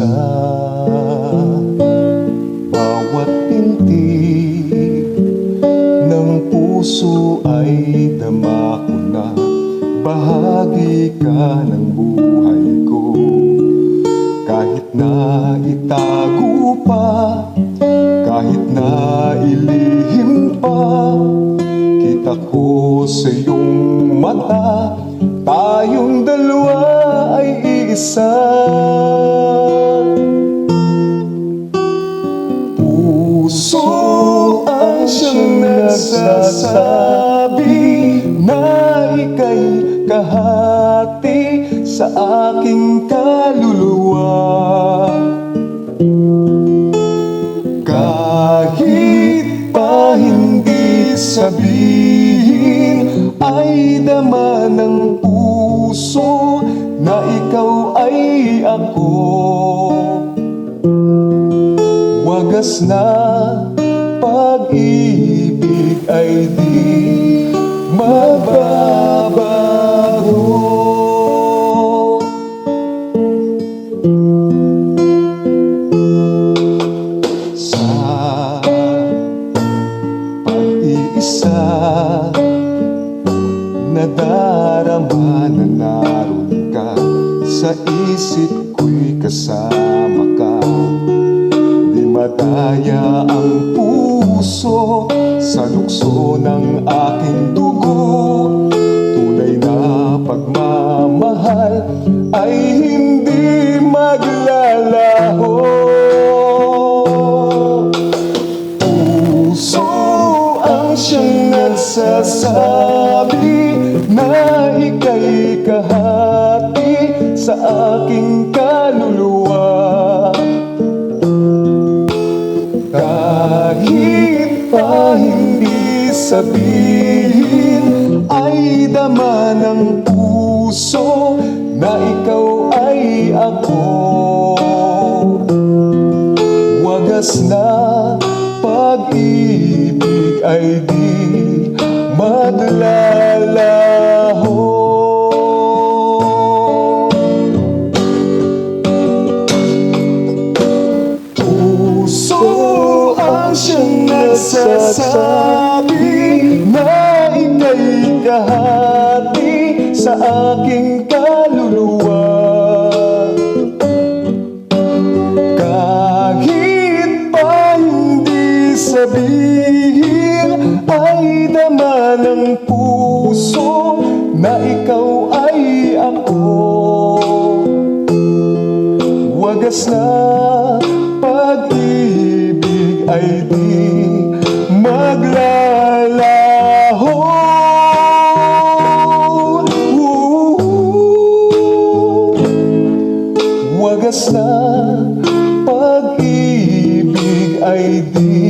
isa. Bawat pintig ng puso ay dama ko na bahagi ka ng buhay ko. Kahit na itago pa, kahit na ilihim pa, kita ko sa iyong mata, tayong dalawa ay isa. Puso ang siyang nagsasabi na ika'y kahati sa aking kaluluwa. Kahit pa hindi sabihin, ay dama ng puso na ikaw ay ako. Wagas na pag-ibig ay di mababago. Sa pag-iisa, nadarama na naroon ka, sa isip ko'y kasama ka. Di madaya ang puso sa lukso ng aking dugo. Tunay na pagmamahal ay hindi maglalaho. Puso ang siyang nagsasabi na ika'y kahati sa aking kaluluwa. Kahit pa hindi sabihin, ay dama ng puso na ikaw ay ako. Wagas na pag-ibig ay di maglalaho. Siyang nagsasabi na ika'y kahati sa aking kaluluwa. Kahit pa hindi sabihin, ay dama ng puso na ikaw ay ako. Wagas na pag-ibig ay di maglalaho. Wagas na pag-ibig ay di